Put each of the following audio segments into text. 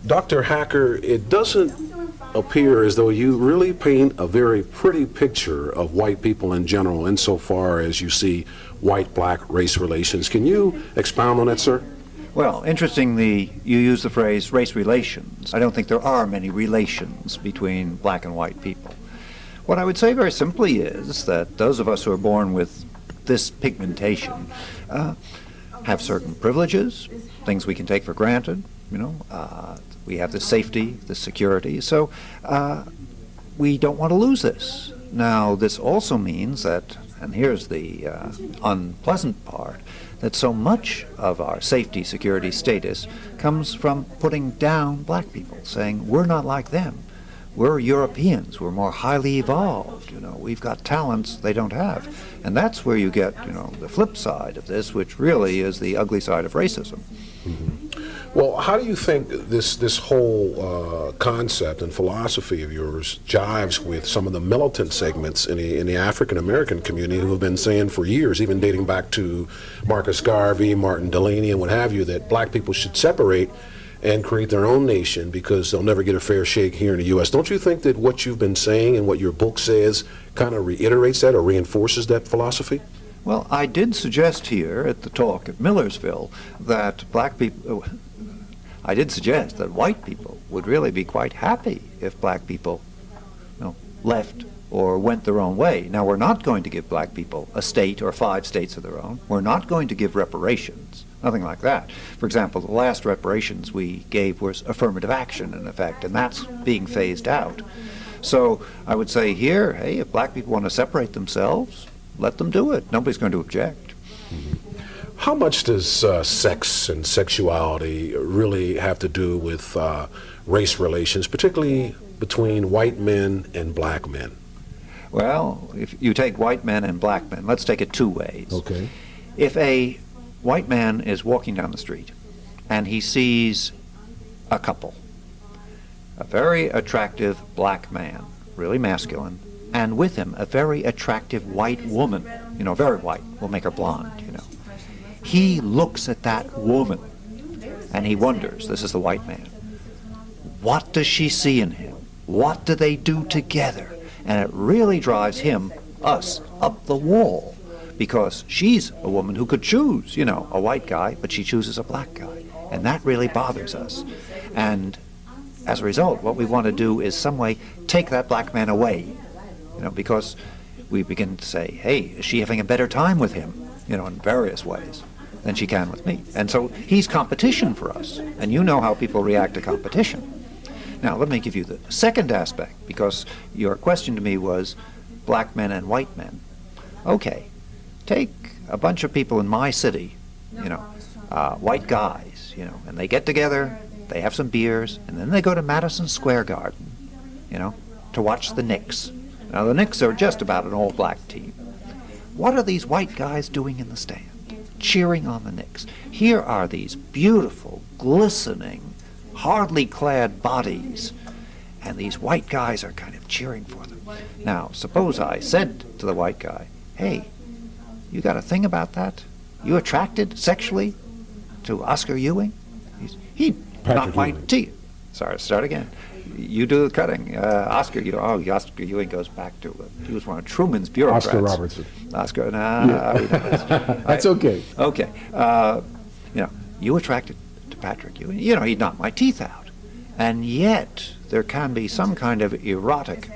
Dr. Hacker, it doesn't appear as though you really paint a very pretty picture of white people in general insofar as you see white-black race relations. Can you expound on that, sir? Well, interestingly, you use the phrase race relations. I don't think there are many relations between black and white people. What I would say very simply is that those of us who are born with this pigmentation have certain privileges, things we can take for granted, we have the safety, the security, so we don't want to lose this. Now, this also means that, and here's the unpleasant part, that so much of our safety, security, status comes from putting down black people, saying we're not like them. We're Europeans, we're more highly evolved, we've got talents they don't have. And that's where you get, the flip side of this, which really is the ugly side of racism. Mm-hmm. Well, how do you think this whole concept and philosophy of yours jives with some of the militant segments in the African American community who have been saying for years, even dating back to Marcus Garvey, Martin Delany, and what have you, that black people should separate and create their own nation because they'll never get a fair shake here in the U.S. Don't you think that what you've been saying and what your book says kind of reiterates that or reinforces that philosophy? Well, I did suggest here at the talk at Millersville that I did suggest that white people would really be quite happy if black people left or went their own way. Now, we're not going to give black people a state or 5 states of their own. We're not going to give reparations, nothing like that. For example, the last reparations we gave was affirmative action, in effect, and that's being phased out. So I would say here, hey, if black people want to separate themselves, let them do it. Nobody's going to object. Mm-hmm. How much does sex and sexuality really have to do with race relations, particularly between white men and black men? Well, if you take white men and black men, let's take it 2 ways. Okay. If a white man is walking down the street and he sees a couple, a very attractive black man, really masculine, and with him a very attractive white woman, very white, we'll make her blonde, he looks at that woman and he wonders, this is the white man, what does she see in him? What do they do together? And it really drives us, up the wall, because she's a woman who could choose, a white guy, but she chooses a black guy. And that really bothers us. And as a result, what we want to do is some way take that black man away, because we begin to say, hey, is she having a better time with him, in various ways than she can with me? And so he's competition for us. And you know how people react to competition. Now, let me give you the second aspect, because your question to me was black men and white men. Okay, take a bunch of people in my city, white guys, and they get together, they have some beers, and then they go to Madison Square Garden, to watch the Knicks. Now, the Knicks are just about an all-black team. What are these white guys doing in the stand? Cheering on the Knicks. Here are these beautiful, glistening, hardly clad bodies, and these white guys are kind of cheering for them. Now, suppose I said to the white guy, hey, you got a thing about that? You attracted sexually to Oscar Ewing? He'd knock my teeth. Sorry, start again. You do the cutting. Oscar Ewing goes back to, he was one of Truman's bureaucrats. Oscar Robertson. Oscar, That's okay. Okay. You attracted to Patrick Ewing. He'd knock my teeth out. And yet, there can be some kind of erotic,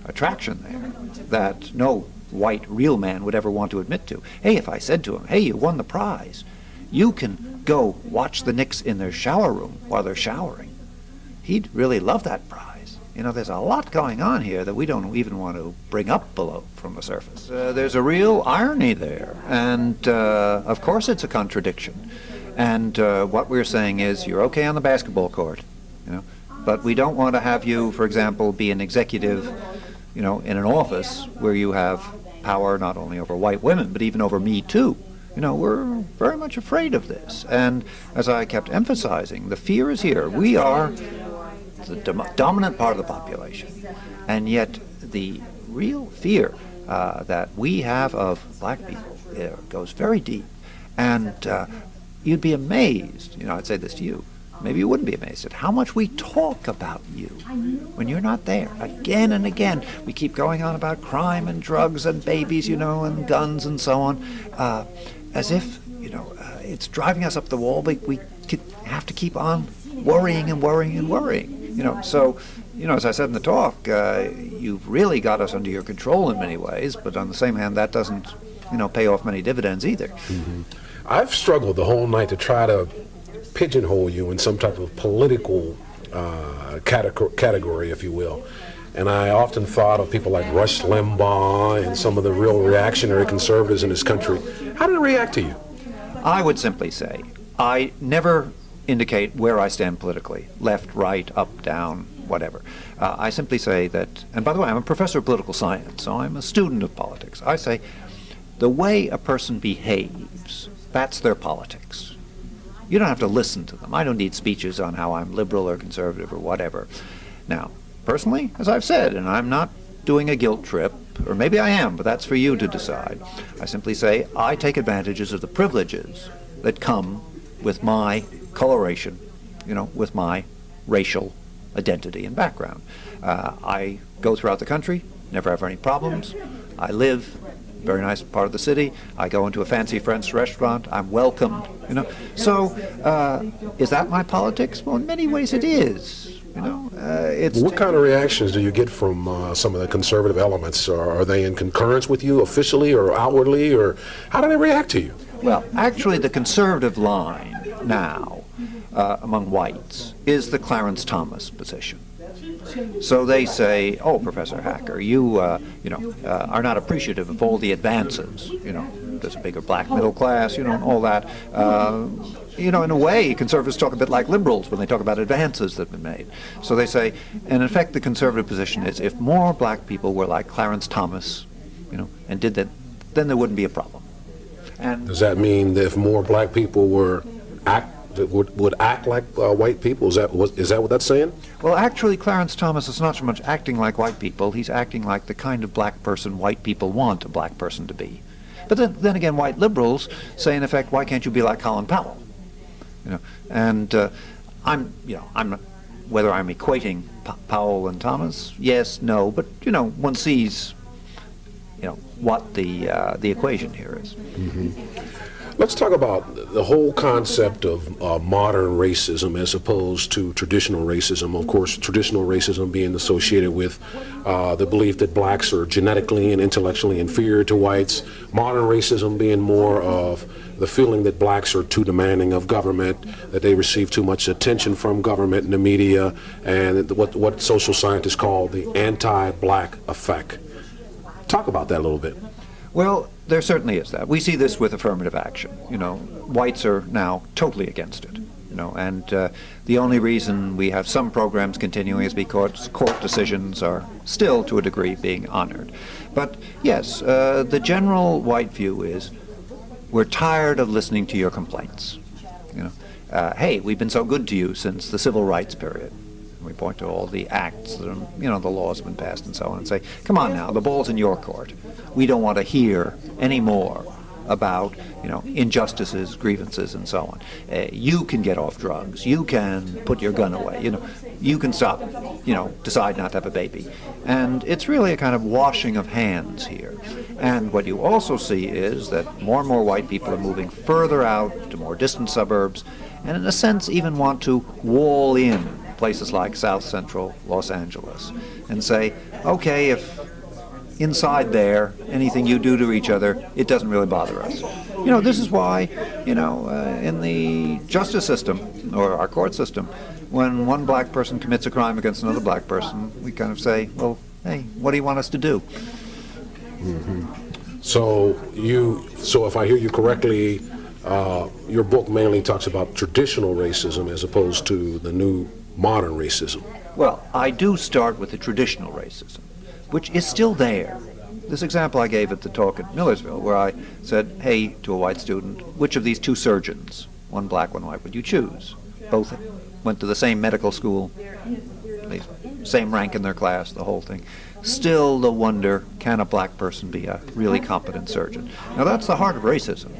attraction there that no white real man would ever want to admit to. Hey, if I said to him, hey, you won the prize, you can go watch the Knicks in their shower room while they're showering, he'd really love that prize. There's a lot going on here that we don't even want to bring up below from the surface. There's a real irony there, and of course it's a contradiction. And what we're saying is, you're okay on the basketball court, but we don't want to have you, for example, be an executive, in an office where you have power not only over white women, but even over me too. We're very much afraid of this. And as I kept emphasizing, the fear is here. We are the dominant part of the population. And yet the real fear that we have of black people goes very deep. And you'd be amazed, I'd say this to you, maybe you wouldn't be amazed at how much we talk about you when you're not there. Again and again, we keep going on about crime and drugs and babies, and guns and so on, as if, it's driving us up the wall, but we have to keep on worrying and worrying and worrying. So, as I said in the talk, you've really got us under your control in many ways, but on the same hand, that doesn't, pay off many dividends either. Mm-hmm. I've struggled the whole night to try to pigeonhole you in some type of political category, if you will. And I often thought of people like Rush Limbaugh and some of the real reactionary conservatives in this country. How did they react to you? I would simply say, I never indicate where I stand politically, left, right, up, down, whatever. I simply say that, and by the way, I'm a professor of political science, so I'm a student of politics. I say, the way a person behaves, that's their politics. You don't have to listen to them. I don't need speeches on how I'm liberal or conservative or whatever. Now, personally, as I've said, and I'm not doing a guilt trip, or maybe I am, but that's for you to decide. I simply say I take advantages of the privileges that come with my coloration, with my racial identity and background. I go throughout the country, never have any problems. I live very nice part of the city. I go into a fancy French restaurant. I'm welcomed. So, is that my politics? Well, in many ways, it is. It's what kind of reactions do you get from some of the conservative elements? Are they in concurrence with you officially or outwardly, or how do they react to you? Well, actually, the conservative line now among whites is the Clarence Thomas position. So they say, "Oh, Professor Hacker, you are not appreciative of all the advances. There's a bigger black middle class, and all that. In a way, conservatives talk a bit like liberals when they talk about advances that have been made. So they say, and in effect, the conservative position is, if more black people were like Clarence Thomas, and did that, then there wouldn't be a problem." And does that mean that if more black people would act like white people? Is that what that's saying? Well, actually, Clarence Thomas is not so much acting like white people. He's acting like the kind of black person white people want a black person to be. But then again, white liberals say, in effect, why can't you be like Colin Powell? And I'm not, whether I'm equating Powell and Thomas, yes, no, but one sees, what the equation here is. Mm-hmm. Let's talk about the whole concept of modern racism as opposed to traditional racism. Of course, traditional racism being associated with the belief that blacks are genetically and intellectually inferior to whites. Modern racism being more of the feeling that blacks are too demanding of government, that they receive too much attention from government and the media, and what social scientists call the anti-black effect. Talk about that a little bit. Well, there certainly is that. We see this with affirmative action. Whites are now totally against it. And the only reason we have some programs continuing is because court decisions are still, to a degree, being honored. But yes, the general white view is, we're tired of listening to your complaints. Hey, we've been so good to you since the civil rights period. We point to all the acts that the laws have been passed and so on, and say, come on now, the ball's in your court. We don't want to hear any more about injustices, grievances, and so on. You can get off drugs. You can put your gun away. You can stop. Decide not to have a baby. And it's really a kind of washing of hands here. And what you also see is that more and more white people are moving further out to more distant suburbs, and in a sense even want to wall in places like South Central Los Angeles and say, okay, if inside there, anything you do to each other, it doesn't really bother us. This is why, in the justice system, or our court system, when one black person commits a crime against another black person, we kind of say, well, hey, what do you want us to do? Mm-hmm. So if I hear you correctly, your book mainly talks about traditional racism as opposed to the new modern racism. Well, I do start with the traditional racism, which is still there. This example I gave at the talk at Millersville, where I said, hey, to a white student, which of these two surgeons, one black, one white, would you choose? Both went to the same medical school, same rank in their class, the whole thing. Still the wonder, can a black person be a really competent surgeon? Now that's the heart of racism.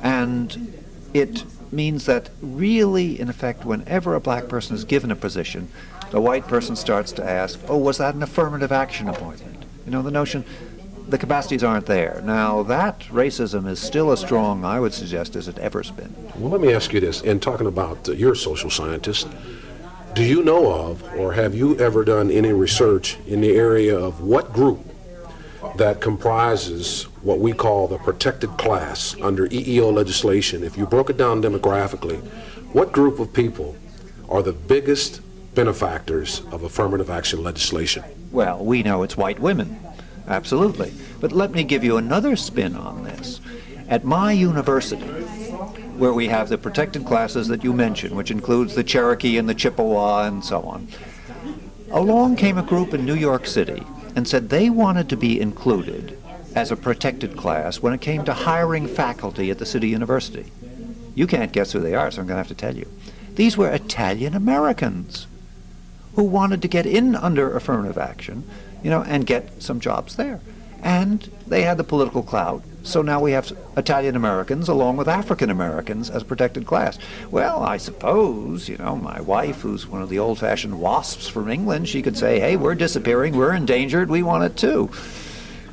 And it means that really, in effect, whenever a black person is given a position, the white person starts to ask, oh, was that an affirmative action appointment? You know, the notion, the capacities aren't there. Now, that racism is still as strong, I would suggest, as it ever's been. Well, let me ask you this. In talking about you're a social scientist, do you know of, or have you ever done any research in the area of what group that comprises what we call the protected class under EEO legislation? If you broke it down demographically, what group of people are the biggest benefactors of affirmative action legislation? Well, we know it's white women, absolutely. But let me give you another spin on this. At my university, where we have the protected classes that you mentioned, which includes the Cherokee and the Chippewa and so on, along came a group in New York City and said they wanted to be included as a protected class when it came to hiring faculty at the city university. You can't guess who they are, so I'm going to have to tell you. These were Italian Americans who wanted to get in under affirmative action, you know, and get some jobs there. And they had the political clout. So now we have Italian Americans along with African Americans as a protected class. Well, I suppose, you know, my wife, who's one of the old-fashioned WASPs from England, she could say, hey, we're disappearing, we're endangered, we want it too.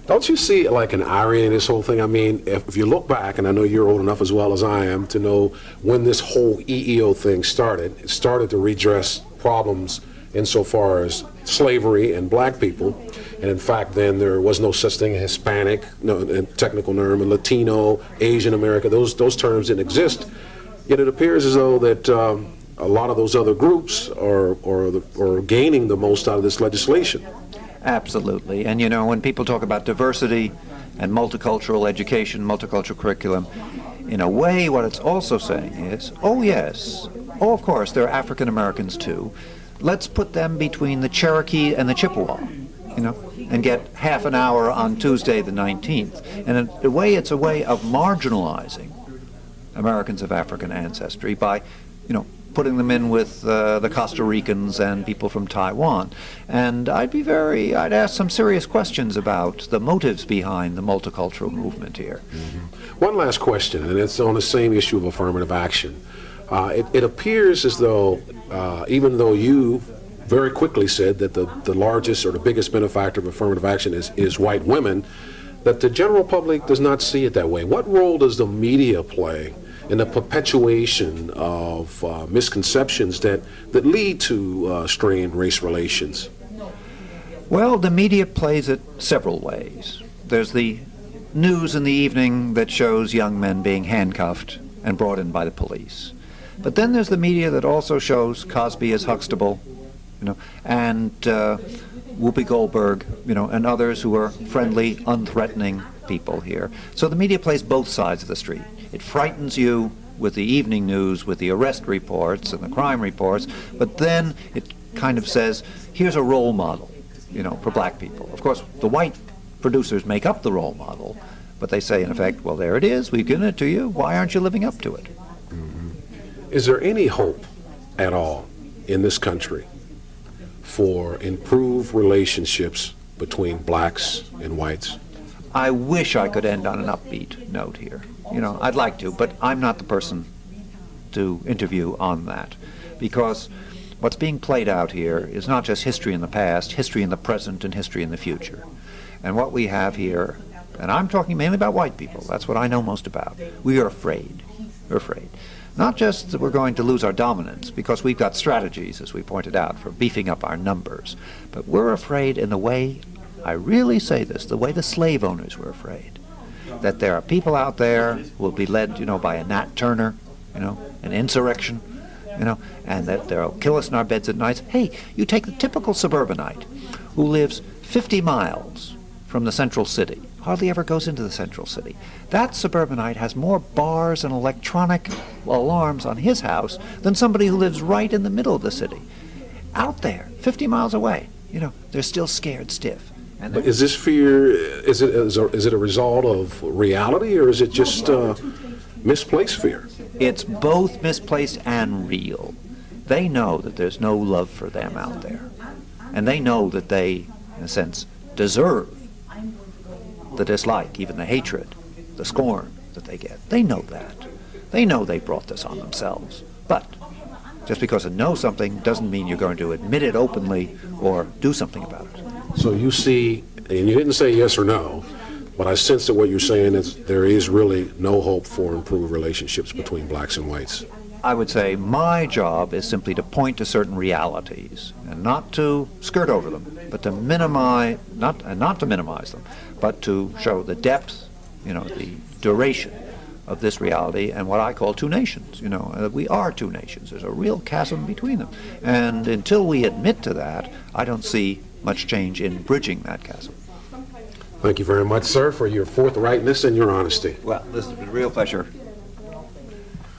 Don't you see like an irony in this whole thing? I mean, if you look back, and I know you're old enough as well as I am to know when this whole EEO thing started, it started to redress problems insofar as slavery and black people. And in fact, then there was no such thing as Hispanic, no, a technical term, and Latino, Asian America, those terms didn't exist. Yet it appears as though that a lot of those other groups are gaining the most out of this legislation. Absolutely. And you know, when people talk about diversity and multicultural education, multicultural curriculum, in a way what it's also saying is, oh yes, oh of course, there are African Americans too. Let's put them between the Cherokee and the Chippewa, you know, and get half an hour on Tuesday the 19th. And in a way, it's a way of marginalizing Americans of African ancestry by, you know, putting them in with the Costa Ricans and people from Taiwan. And I'd ask some serious questions about the motives behind the multicultural movement here. Mm-hmm. One last question, and it's on the same issue of affirmative action. It appears as though, even though you very quickly said that the largest or the biggest benefactor of affirmative action is white women, that the general public does not see it that way. What role does the media play in the perpetuation of misconceptions that lead to strained race relations? Well, the media plays it several ways. There's the news in the evening that shows young men being handcuffed and brought in by the police. But then there's the media that also shows Cosby as Huxtable, you know, and Whoopi Goldberg, you know, and others who are friendly, unthreatening people here. So the media plays both sides of the street. It frightens you with the evening news, with the arrest reports and the crime reports, but then it kind of says, here's a role model, you know, for black people. Of course, the white producers make up the role model, but they say, in effect, well, there it is, we've given it to you, why aren't you living up to it? Mm-hmm. Is there any hope at all in this country for improved relationships between blacks and whites? I wish I could end on an upbeat note here. You know, I'd like to, but I'm not the person to interview on that, because what's being played out here is not just history in the past, history in the present, and history in the future. And what we have here, and I'm talking mainly about white people, that's what I know most about, we are afraid. We're afraid. Not just that we're going to lose our dominance, because we've got strategies, as we pointed out, for beefing up our numbers, but we're afraid in the way, I really say this, the way the slave owners were afraid, that there are people out there who will be led, you know, by a Nat Turner, you know, an insurrection, you know, and that they'll kill us in our beds at night. Hey, you take the typical suburbanite who lives 50 miles from the central city, hardly ever goes into the central city. That suburbanite has more bars and electronic alarms on his house than somebody who lives right in the middle of the city. Out there, 50 miles away, you know, they're still scared stiff. And But is this fear, is it a result of reality, or is it just misplaced fear? It's both misplaced and real. They know that there's no love for them out there. And they know that they, in a sense, deserve the dislike, even the hatred, the scorn that they get. They know that. They know they brought this on themselves. But just because you know something doesn't mean you're going to admit it openly or do something about it. So you see, and you didn't say yes or no, but I sense that what you're saying is there is really no hope for improved relationships between blacks and whites. I would say my job is simply to point to certain realities and not to skirt over them, but to minimize, not to minimize them, but to show the depth, the duration of this reality and what I call two nations. We are two nations. There's a real chasm between them. And until we admit to that, I don't see much change in bridging that chasm. Thank you very much, sir, for your forthrightness and your honesty. Well, this has been a real pleasure.